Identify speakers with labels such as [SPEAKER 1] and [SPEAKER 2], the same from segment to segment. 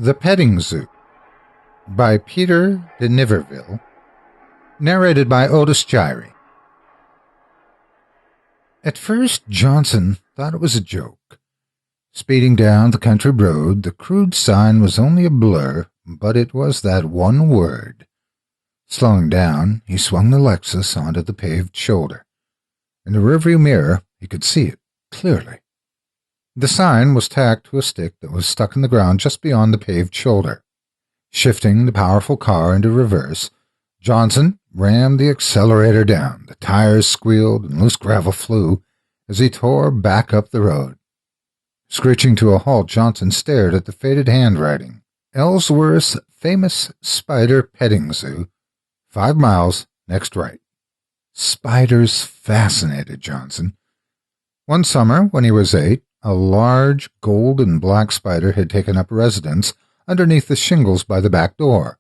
[SPEAKER 1] The Petting Zoo by Peter de Niverville, narrated by Otis Jiry. At first, Johnson thought it was a joke. Speeding down the country road, the crude sign was only a blur, but it was that one word. Slowing down, he swung the Lexus onto the paved shoulder. In the rearview mirror, he could see it clearly. The sign was tacked to a stick that was stuck in the ground just beyond the paved shoulder. Shifting the powerful car into reverse, Johnson rammed the accelerator down. The tires squealed and loose gravel flew as he tore back up the road. Screeching to a halt, Johnson stared at the faded handwriting. Ellsworth's famous spider petting zoo, 5 miles, next right. Spiders fascinated Johnson. One summer, when he was 8, a large gold and black spider had taken up residence underneath the shingles by the back door.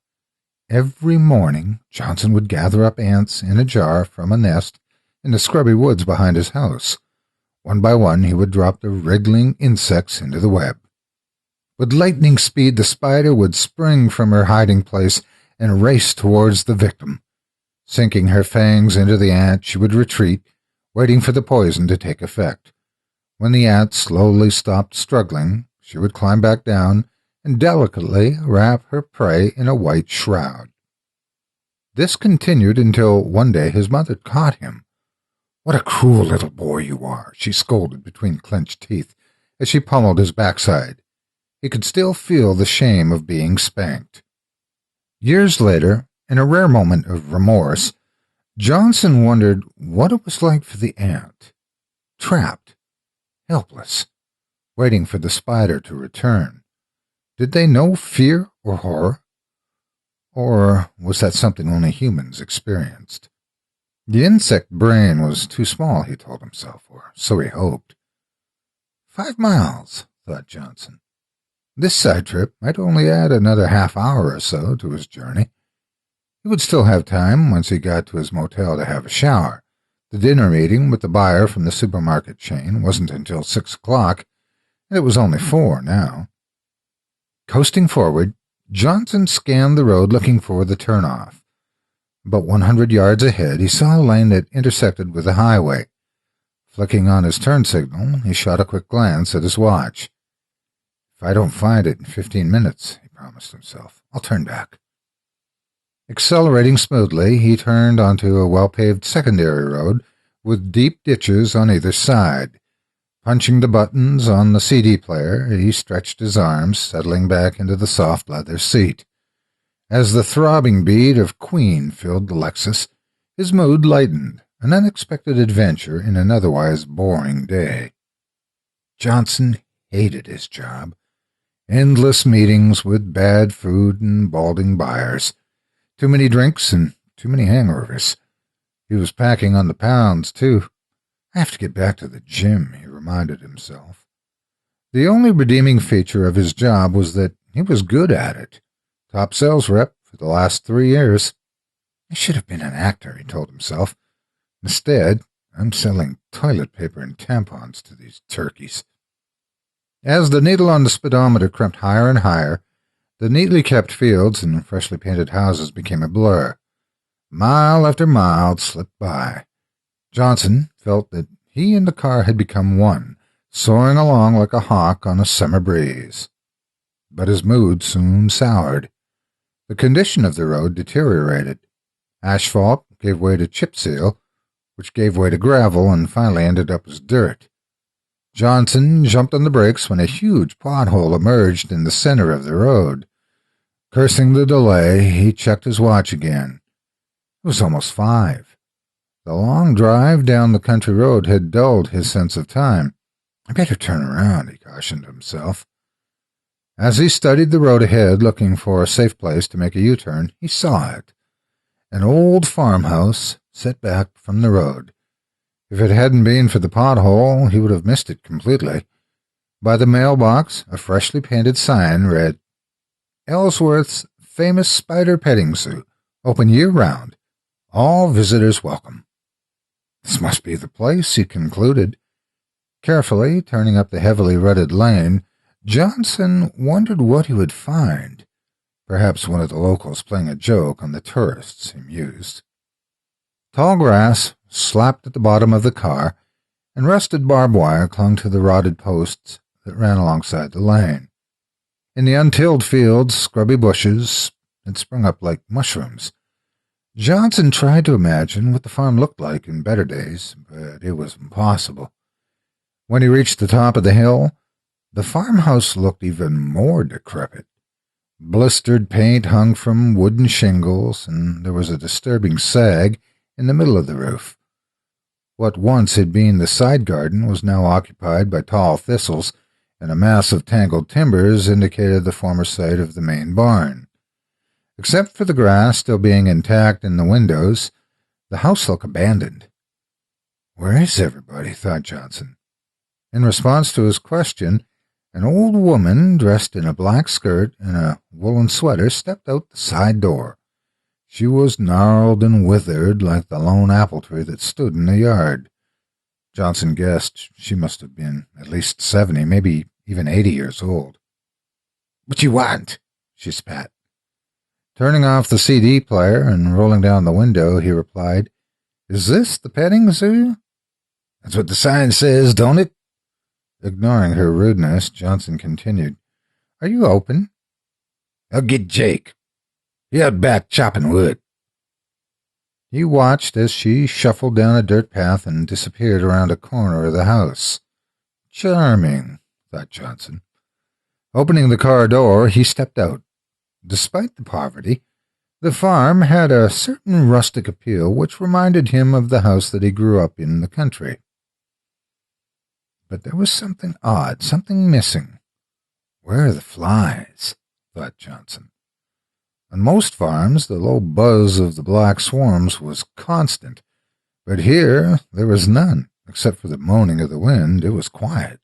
[SPEAKER 1] Every morning, Johnson would gather up ants in a jar from a nest in the scrubby woods behind his house. One by one, he would drop the wriggling insects into the web. With lightning speed, the spider would spring from her hiding place and race towards the victim. Sinking her fangs into the ant, she would retreat, waiting for the poison to take effect. When the ant slowly stopped struggling, she would climb back down and delicately wrap her prey in a white shroud. This continued until one day his mother caught him. "What a cruel little boy you are," she scolded between clenched teeth as she pummeled his backside. He could still feel the shame of being spanked. Years later, in a rare moment of remorse, Johnson wondered what it was like for the ant. Trapped, helpless, waiting for the spider to return. Did they know fear or horror? Or was that something only humans experienced? The insect brain was too small, he told himself, or so he hoped. 5 miles, thought Johnson. This side trip might only add another half-hour or so to his journey. He would still have time once he got to his motel to have a shower. The dinner meeting with the buyer from the supermarket chain wasn't until 6 o'clock, and it was only 4 now. Coasting forward, Johnson scanned the road looking for the turnoff. About 100 yards ahead, he saw a lane that intersected with the highway. Flicking on his turn signal, he shot a quick glance at his watch. "If I don't find it in 15 minutes, he promised himself, I'll turn back." Accelerating smoothly, he turned onto a well-paved secondary road with deep ditches on either side. Punching the buttons on the CD player, he stretched his arms, settling back into the soft leather seat. As the throbbing beat of Queen filled the Lexus, his mood lightened, an unexpected adventure in an otherwise boring day. Johnson hated his job. Endless meetings with bad food and balding buyers. Too many drinks and too many hangovers. He was packing on the pounds, too. "I have to get back to the gym," he reminded himself. The only redeeming feature of his job was that he was good at it. Top sales rep for the last 3 years. "I should have been an actor," he told himself. "Instead, I'm selling toilet paper and tampons to these turkeys." As the needle on the speedometer crept higher and higher, the neatly kept fields and freshly painted houses became a blur. Mile after mile slipped by. Johnson felt that he and the car had become one, soaring along like a hawk on a summer breeze. But his mood soon soured. The condition of the road deteriorated. Asphalt gave way to chip seal, which gave way to gravel and finally ended up as dirt. Johnson jumped on the brakes when a huge pothole emerged in the center of the road. Cursing the delay, he checked his watch again. It was almost 5. The long drive down the country road had dulled his sense of time. "I better turn around," he cautioned himself. As he studied the road ahead, looking for a safe place to make a U-turn, he saw it. An old farmhouse set back from the road. If it hadn't been for the pothole, he would have missed it completely. By the mailbox, a freshly painted sign read, "Ellsworth's famous spider petting zoo, open year-round. All visitors welcome." This must be the place, he concluded. Carefully turning up the heavily rutted lane, Johnson wondered what he would find. Perhaps one of the locals playing a joke on the tourists, he mused. Tall grass slapped at the bottom of the car, and rusted barbed wire clung to the rotted posts that ran alongside the lane. In the untilled fields, scrubby bushes had sprung up like mushrooms. Johnson tried to imagine what the farm looked like in better days, but it was impossible. When he reached the top of the hill, the farmhouse looked even more decrepit. Blistered paint hung from wooden shingles, and there was a disturbing sag in the middle of the roof. What once had been the side garden was now occupied by tall thistles, and a mass of tangled timbers indicated the former site of the main barn. Except for the grass still being intact in the windows, the house looked abandoned. "Where is everybody?" thought Johnson. In response to his question, an old woman dressed in a black skirt and a woolen sweater stepped out the side door. She was gnarled and withered like the lone apple tree that stood in the yard. Johnson guessed she must have been at least 70, maybe even 80 years old. "What you want?" she spat. Turning off the CD player and rolling down the window, he replied, "Is this the petting zoo?" "That's what the sign says, don't it?" Ignoring her rudeness, Johnson continued, "Are you open?" "I'll get Jake. He out back chopping wood." He watched as she shuffled down a dirt path and disappeared around a corner of the house. Charming, thought Johnson. Opening the car door, he stepped out. Despite the poverty, the farm had a certain rustic appeal which reminded him of the house that he grew up in the country. But there was something odd, something missing. Where are the flies? Thought Johnson. On most farms, the low buzz of the black swarms was constant, but here there was none, except for the moaning of the wind. It was quiet.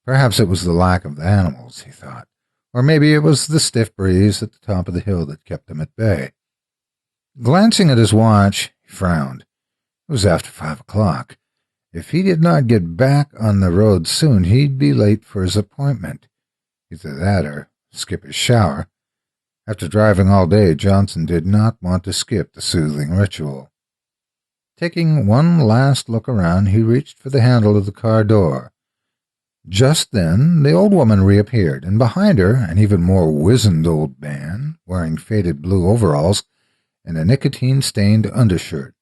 [SPEAKER 1] Perhaps it was the lack of the animals, he thought, or maybe it was the stiff breeze at the top of the hill that kept them at bay. Glancing at his watch, he frowned. It was after 5 o'clock. If he did not get back on the road soon, he'd be late for his appointment. Either that or skip his shower. After driving all day, Johnson did not want to skip the soothing ritual. Taking one last look around, he reached for the handle of the car door. Just then, the old woman reappeared, and behind her, an even more wizened old man, wearing faded blue overalls and a nicotine-stained undershirt.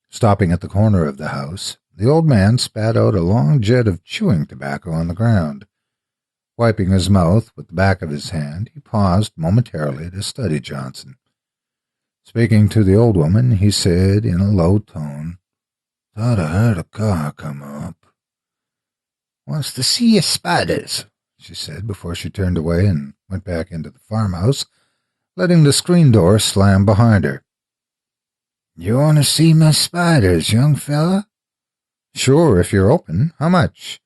[SPEAKER 1] Stopping at the corner of the house, the old man spat out a long jet of chewing tobacco on the ground. Wiping his mouth with the back of his hand, he paused momentarily to study Johnson. Speaking to the old woman, he said in a low tone, "Thought I heard a car come up." "Wants to see your spiders," she said before she turned away and went back into the farmhouse, letting the screen door slam behind her. "You want to see my spiders, young fella?" "Sure, if you're open. How much?"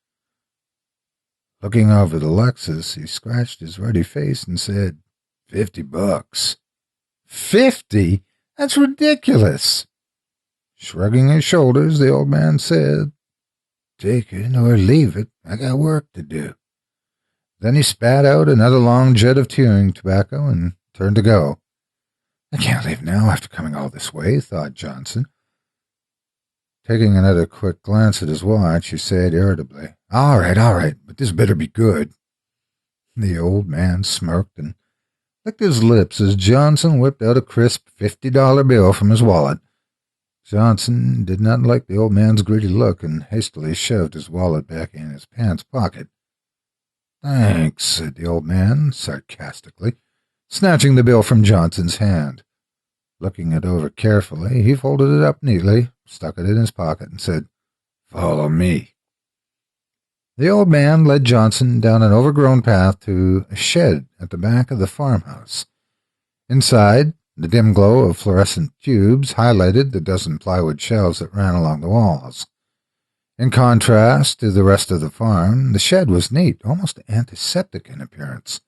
[SPEAKER 1] Looking over the Lexus, he scratched his ruddy face and said, $50. "50? That's ridiculous." Shrugging his shoulders, the old man said, "Take it or leave it. I got work to do." Then he spat out another long jet of chewing tobacco and turned to go. "I can't leave now after coming all this way," thought Johnson. Taking another quick glance at his watch, he said irritably, All right, but this better be good." The old man smirked and licked his lips as Johnson whipped out a crisp $50 bill from his wallet. Johnson did not like the old man's greedy look and hastily shoved his wallet back in his pants pocket. "Thanks," said the old man sarcastically, snatching the bill from Johnson's hand. Looking it over carefully, he folded it up neatly, stuck it in his pocket, and said, "Follow me." The old man led Johnson down an overgrown path to a shed at the back of the farmhouse. Inside, the dim glow of fluorescent tubes highlighted the dozen plywood shelves that ran along the walls. In contrast to the rest of the farm, the shed was neat, almost antiseptic in appearance.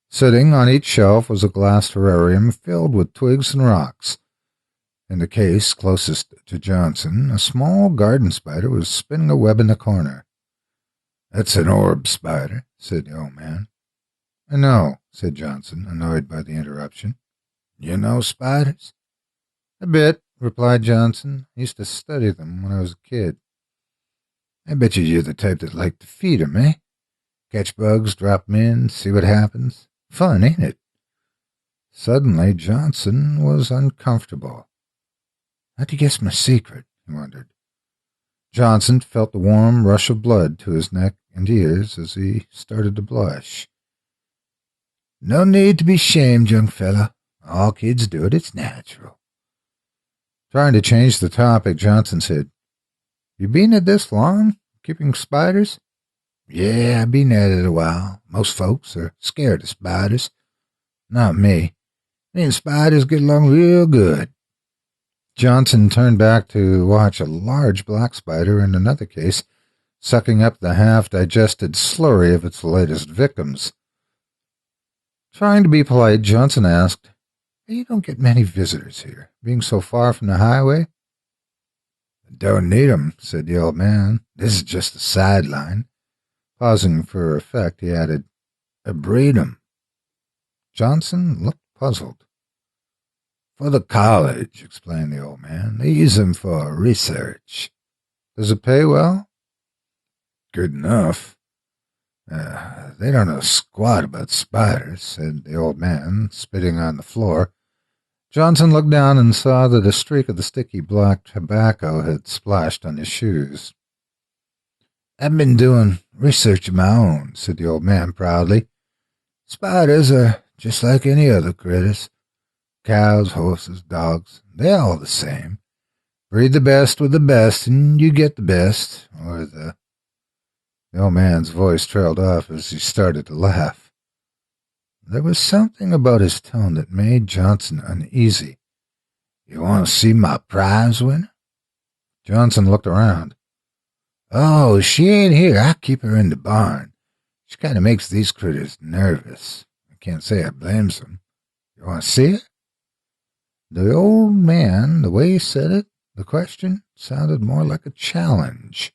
[SPEAKER 1] Sitting on each shelf was a glass terrarium filled with twigs and rocks. In the case closest to Johnson, a small garden spider was spinning a web in the corner. That's an orb spider, said the old man. I know, said Johnson, annoyed by the interruption. You know spiders? A bit, replied Johnson. I used to study them when I was a kid. I bet you're the type that liked to feed 'em, eh? Catch bugs, drop 'em in, see what happens. Fun, ain't it? Suddenly, Johnson was uncomfortable. How'd you guess my secret? He wondered. Johnson felt the warm rush of blood to his neck and ears as he started to blush. No need to be shamed, young fella. All kids do it. It's natural. Trying to change the topic, Johnson said, You been at this long, keeping spiders? Yeah, I've been at it a while. Most folks are scared of spiders. Not me. Me and spiders get along real good. Johnson turned back to watch a large black spider in another case, sucking up the half-digested slurry of its latest victims. Trying to be polite, Johnson asked, You don't get many visitors here, being so far from the highway? Don't need 'em, said the old man. This is just a sideline. Pausing for effect, he added, I breed 'em. Johnson looked puzzled. For the college, explained the old man. They use 'em for research. Does it pay well? Good enough. They don't know squat about spiders, said the old man, spitting on the floor. Johnson looked down and saw that a streak of the sticky black tobacco had splashed on his shoes. I've been doing research of my own, said the old man proudly. Spiders are just like any other critters. Cows, horses, dogs, they're all the same. Breed the best with the best, and you get the best, or the old man's voice trailed off as he started to laugh. There was something about his tone that made Johnson uneasy. You want to see my prize winner? Johnson looked around. Oh, she ain't here. I keep her in the barn. She kind of makes these critters nervous. I can't say I blames them. You want to see her? The old man, the way he said it, the question, sounded more like a challenge.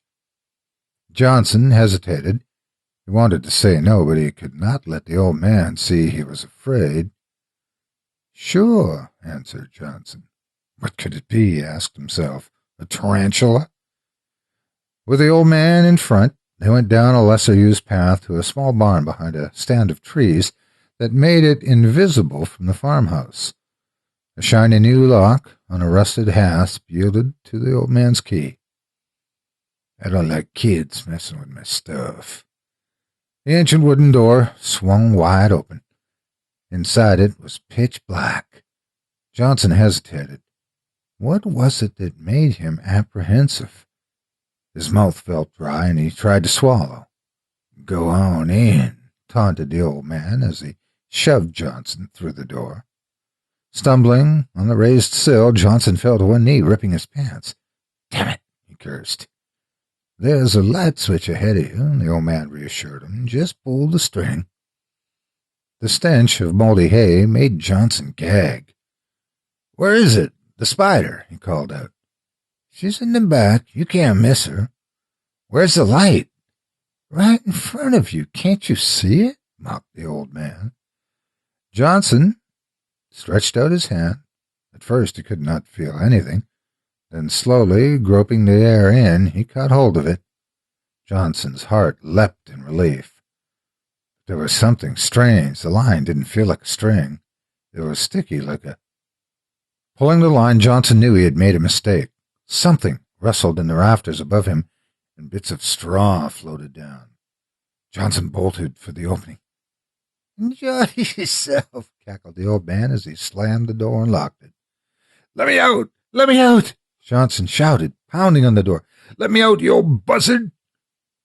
[SPEAKER 1] Johnson hesitated. He wanted to say no, but he could not let the old man see he was afraid. Sure, answered Johnson. What could it be, he asked himself. A tarantula? With the old man in front, they went down a lesser-used path to a small barn behind a stand of trees that made it invisible from the farmhouse. A shiny new lock on a rusted hasp yielded to the old man's key. I don't like kids messing with my stuff. The ancient wooden door swung wide open. Inside it was pitch black. Johnson hesitated. What was it that made him apprehensive? His mouth felt dry, and he tried to swallow. Go on in, taunted the old man as he shoved Johnson through the door. Stumbling on the raised sill, Johnson fell to one knee, ripping his pants. Damn it, he cursed. There's a light switch ahead of you, the old man reassured him. Just pull the string. The stench of moldy hay made Johnson gag. Where is it? The spider, he called out. She's in the back. You can't miss her. Where's the light? Right in front of you. Can't you see it? Mocked the old man. Johnson stretched out his hand. At first he could not feel anything. Then slowly, groping the air in, he caught hold of it. Johnson's heart leapt in relief. There was something strange. The line didn't feel like a string. It was sticky like a... Pulling the line, Johnson knew he had made a mistake. Something rustled in the rafters above him, and bits of straw floated down. Johnson bolted for the opening. Enjoy yourself, cackled the old man as he slammed the door and locked it. Let me out! Let me out! Johnson shouted, pounding on the door. Let me out, you old buzzard!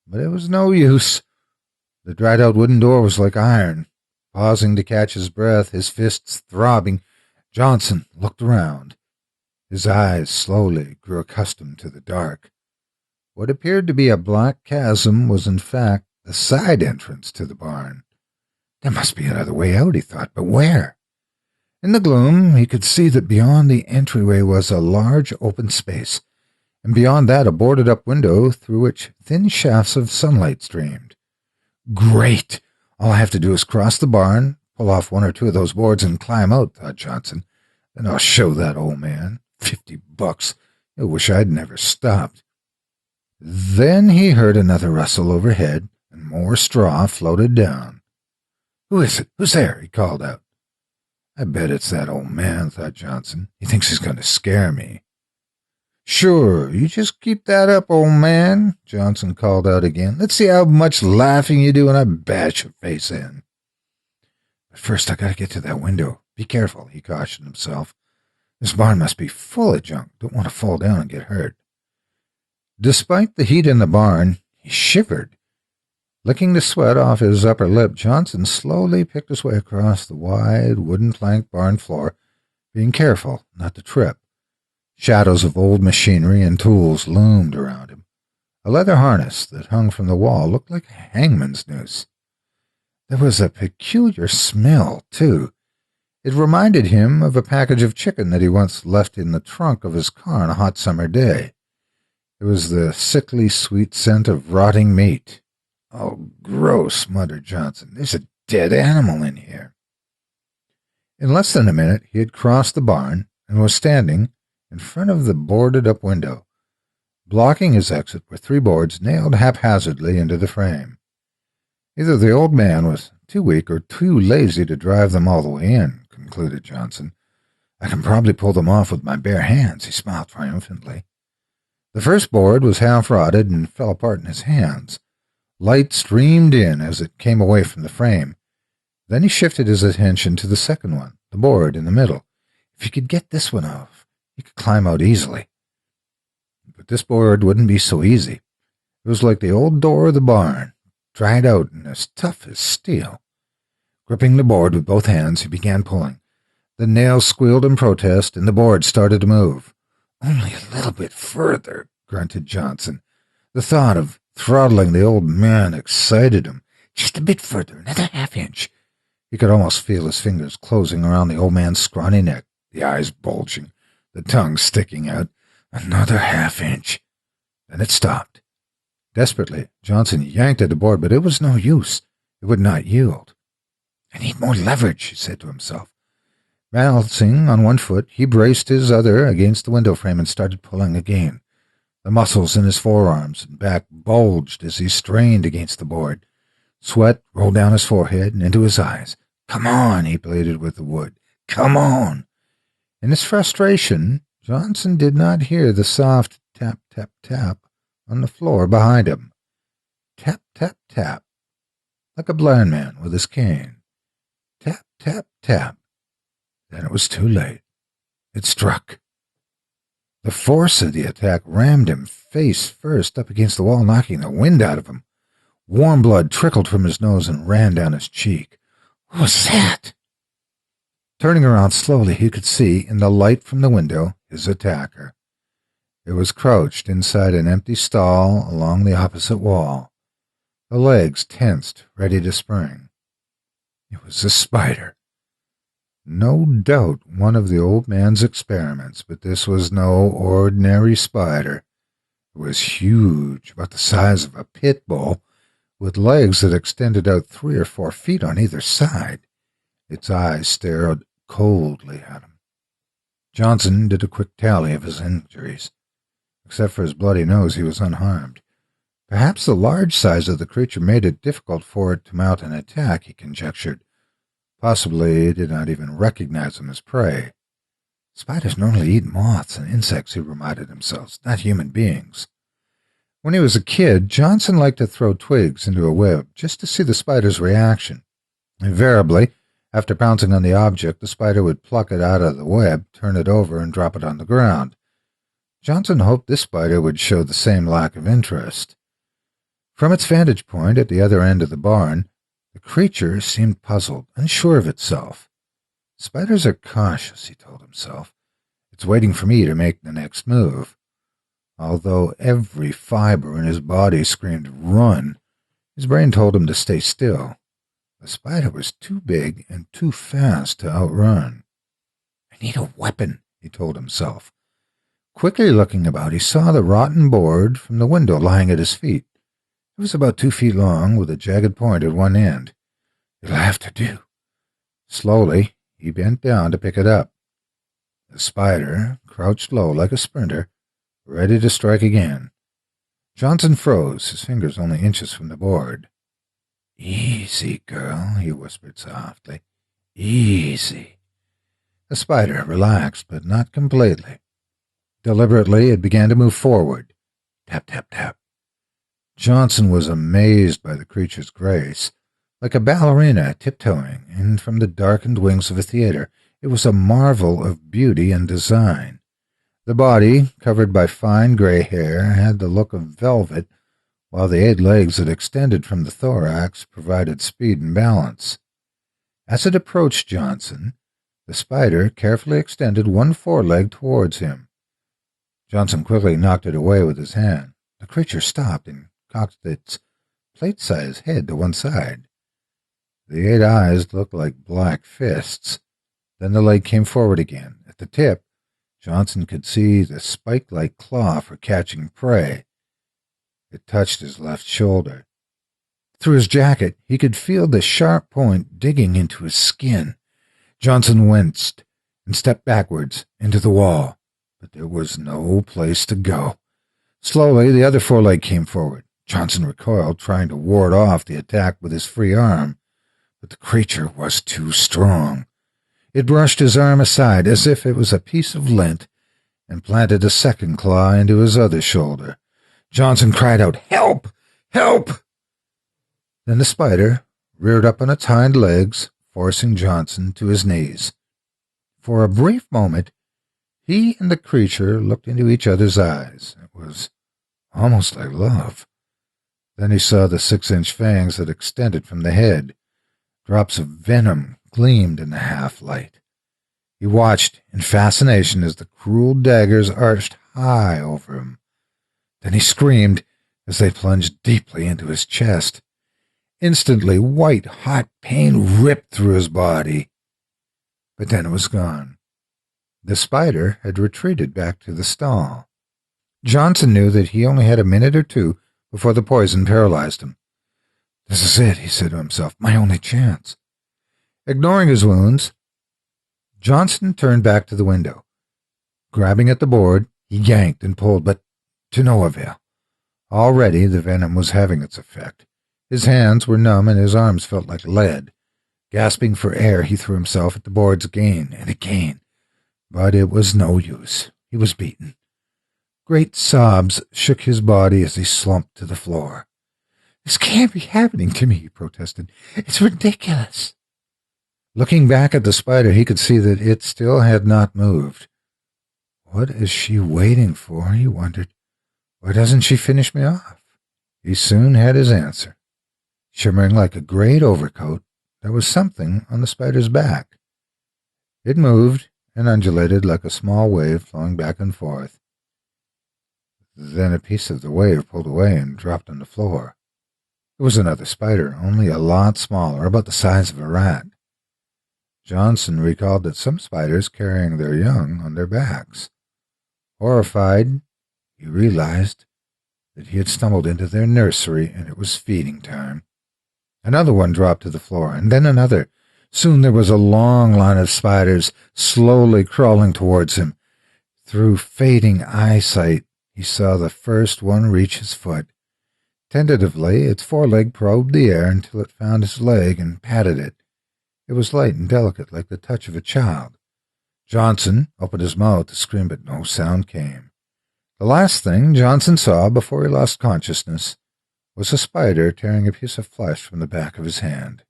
[SPEAKER 1] But it was no use. The dried-out wooden door was like iron. Pausing to catch his breath, his fists throbbing, Johnson looked around. His eyes slowly grew accustomed to the dark. What appeared to be a black chasm was in fact the side entrance to the barn. There must be another way out, he thought, but where? In the gloom, he could see that beyond the entryway was a large open space, and beyond that a boarded-up window through which thin shafts of sunlight streamed. Great! All I have to do is cross the barn, pull off one or two of those boards, and climb out, thought Johnson. Then I'll show that old man. $50. I wish I'd never stopped. Then he heard another rustle overhead, and more straw floated down. Who is it? Who's there? He called out. I bet it's that old man, thought Johnson. He thinks he's going to scare me. Sure, you just keep that up, old man, Johnson called out again. Let's see how much laughing you do when I bash your face in. But first I gotta get to that window. Be careful, he cautioned himself. This barn must be full of junk. Don't want to fall down and get hurt. Despite the heat in the barn, he shivered. Licking the sweat off his upper lip, Johnson slowly picked his way across the wide, wooden-planked barn floor, being careful not to trip. Shadows of old machinery and tools loomed around him. A leather harness that hung from the wall looked like a hangman's noose. There was a peculiar smell, too. It reminded him of a package of chicken that he once left in the trunk of his car on a hot summer day. It was the sickly sweet scent of rotting meat. Oh, gross, muttered Johnson. There's a dead animal in here. In less than a minute, he had crossed the barn and was standing in front of the boarded-up window. Blocking his exit were 3 boards nailed haphazardly into the frame. Either the old man was too weak or too lazy to drive them all the way in, concluded Johnson. I can probably pull them off with my bare hands, he smiled triumphantly. The first board was half-rotted and fell apart in his hands. Light streamed in as it came away from the frame. Then he shifted his attention to the second one, the board in the middle. If he could get this one off, he could climb out easily. But this board wouldn't be so easy. It was like the old door of the barn, dried out and as tough as steel. Gripping the board with both hands, he began pulling. The nails squealed in protest, and the board started to move. Only a little bit further, grunted Johnson. The thought of throttling the old man excited him. Just a bit further, another half-inch. He could almost feel his fingers closing around the old man's scrawny neck, the eyes bulging, the tongue sticking out. Another half-inch. Then it stopped. Desperately, Johnson yanked at the board, but it was no use. It would not yield. I need more leverage, he said to himself. Balancing on one foot, he braced his other against the window frame and started pulling again. The muscles in his forearms and back bulged as he strained against the board. Sweat rolled down his forehead and into his eyes. Come on, he pleaded with the wood. Come on. In his frustration, Johnson did not hear the soft tap, tap, tap on the floor behind him. Tap, tap, tap, like a blind man with his cane. Tap, tap, tap. Then it was too late. It struck. The force of the attack rammed him face first up against the wall, knocking the wind out of him. Warm blood trickled from his nose and ran down his cheek. What was that? Turning around slowly, he could see, in the light from the window, his attacker. It was crouched inside an empty stall along the opposite wall, the legs tensed, ready to spring. It was a spider. No doubt one of the old man's experiments, but this was no ordinary spider. It was huge, about the size of a pit bull, with legs that extended out 3 or 4 feet on either side. Its eyes stared coldly at him. Johnson did a quick tally of his injuries. Except for his bloody nose, he was unharmed. Perhaps the large size of the creature made it difficult for it to mount an attack, he conjectured. Possibly he did not even recognize them as prey. Spiders normally eat moths and insects, he reminded himself, not human beings. When he was a kid, Johnson liked to throw twigs into a web just to see the spider's reaction. Invariably, after pouncing on the object, the spider would pluck it out of the web, turn it over, and drop it on the ground. Johnson hoped this spider would show the same lack of interest. From its vantage point at the other end of the barn, the creature seemed puzzled, unsure of itself. Spiders are cautious, he told himself. It's waiting for me to make the next move. Although every fiber in his body screamed, run, his brain told him to stay still. The spider was too big and too fast to outrun. I need a weapon, he told himself. Quickly looking about, he saw the rotten board from the window lying at his feet. It was about 2 feet long, with a jagged point at one end. "It'll have to do." Slowly, he bent down to pick it up. The spider crouched low like a sprinter, ready to strike again. Johnson froze, his fingers only inches from the board. "Easy, girl," he whispered softly. "Easy." The spider relaxed, but not completely. Deliberately, it began to move forward. Tap, tap, tap. Johnson was amazed by the creature's grace. Like a ballerina tiptoeing in from the darkened wings of a theater, it was a marvel of beauty and design. The body, covered by fine gray hair, had the look of velvet, while the 8 legs that extended from the thorax provided speed and balance. As it approached Johnson, the spider carefully extended one foreleg towards him. Johnson quickly knocked it away with his hand. The creature stopped and cocked its plate-sized head to one side. The 8 eyes looked like black fists. Then the leg came forward again. At the tip, Johnson could see the spike-like claw for catching prey. It touched his left shoulder. Through his jacket, he could feel the sharp point digging into his skin. Johnson winced and stepped backwards into the wall, but there was no place to go. Slowly, the other foreleg came forward. Johnson recoiled, trying to ward off the attack with his free arm, but the creature was too strong. It brushed his arm aside as if it was a piece of lint and planted a second claw into his other shoulder. Johnson cried out, "Help! Help!" Then the spider reared up on its hind legs, forcing Johnson to his knees. For a brief moment, he and the creature looked into each other's eyes. It was almost like love. Then he saw the 6-inch fangs that extended from the head. Drops of venom gleamed in the half-light. He watched in fascination as the cruel daggers arched high over him. Then he screamed as they plunged deeply into his chest. Instantly, white, hot pain ripped through his body. But then it was gone. The spider had retreated back to the stall. Johnson knew that he only had a minute or two before the poison paralyzed him. "This is it," he said to himself, "my only chance." Ignoring his wounds, Johnson turned back to the window. Grabbing at the board, he yanked and pulled, but to no avail. Already the venom was having its effect. His hands were numb and his arms felt like lead. Gasping for air, he threw himself at the boards again and again. But it was no use. He was beaten. Great sobs shook his body as he slumped to the floor. "This can't be happening to me," he protested. "It's ridiculous." Looking back at the spider, he could see that it still had not moved. "What is she waiting for?" he wondered. "Why doesn't she finish me off?" He soon had his answer. Shimmering like a great overcoat, there was something on the spider's back. It moved and undulated like a small wave flowing back and forth. Then a piece of the wave pulled away and dropped on the floor. It was another spider, only a lot smaller, about the size of a rat. Johnson recalled that some spiders carrying their young on their backs. Horrified, he realized that he had stumbled into their nursery and it was feeding time. Another one dropped to the floor, and then another. Soon there was a long line of spiders slowly crawling towards him. Through fading eyesight, he saw the first one reach his foot. Tentatively, its foreleg probed the air until it found his leg and patted it. It was light and delicate, like the touch of a child. Johnson opened his mouth to scream, but no sound came. The last thing Johnson saw before he lost consciousness was a spider tearing a piece of flesh from the back of his hand.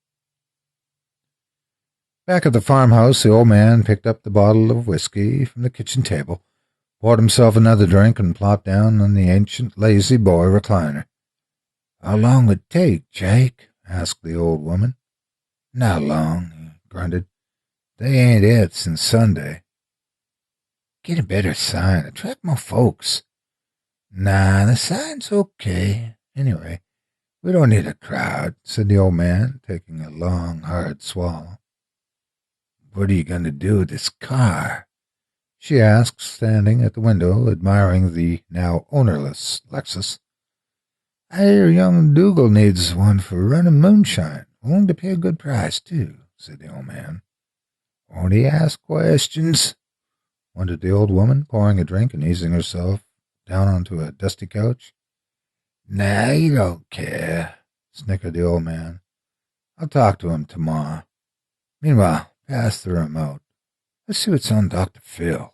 [SPEAKER 1] Back at the farmhouse, the old man picked up the bottle of whiskey from the kitchen table, poured himself another drink, and plopped down on the ancient lazy boy recliner. "How long would it take, Jake?" asked the old woman. "Not long," he grunted. "They ain't et since Sunday." "Get a better sign. Attract more folks." "Nah, the sign's okay. Anyway, we don't need a crowd," said the old man, taking a long, hard swallow. "What are you going to do with this car?" she asked, standing at the window admiring the now ownerless Lexus. I hear young Dougal needs one for running moonshine. Willing to pay a good price, too, said the old man. Won't he ask questions? Wondered the old woman, pouring a drink and easing herself down onto a dusty couch. Nah, he don't care, snickered the old man. I'll talk to him tomorrow. Meanwhile, pass the remote. Let's see what's on Dr. Phil.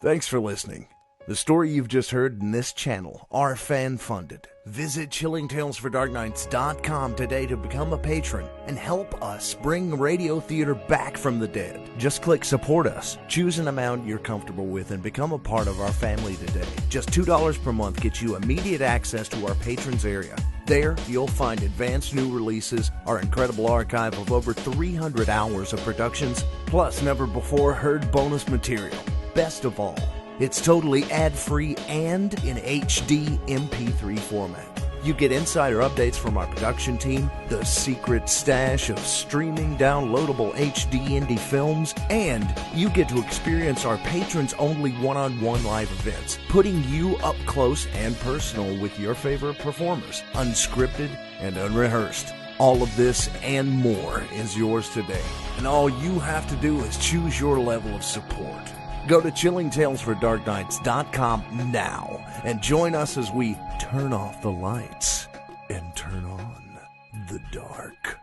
[SPEAKER 2] Thanks for listening. The story you've just heard in this channel are fan-funded. Visit chillingtalesfordarknights.com today to become a patron and help us bring radio theater back from the dead. Just click Support Us, choose an amount you're comfortable with, and become a part of our family today. Just $2 per month gets you immediate access to our patrons area. There, you'll find advanced new releases, our incredible archive of over 300 hours of productions, plus never-before-heard bonus material. Best of all, it's totally ad-free and in HD MP3 format. You get insider updates from our production team, the secret stash of streaming downloadable HD indie films, and you get to experience our patrons-only one-on-one live events, putting you up close and personal with your favorite performers, unscripted and unrehearsed. All of this and more is yours today, and all you have to do is choose your level of support. Go to chillingtalesfordarknights.com now and join us as we turn off the lights and turn on the dark.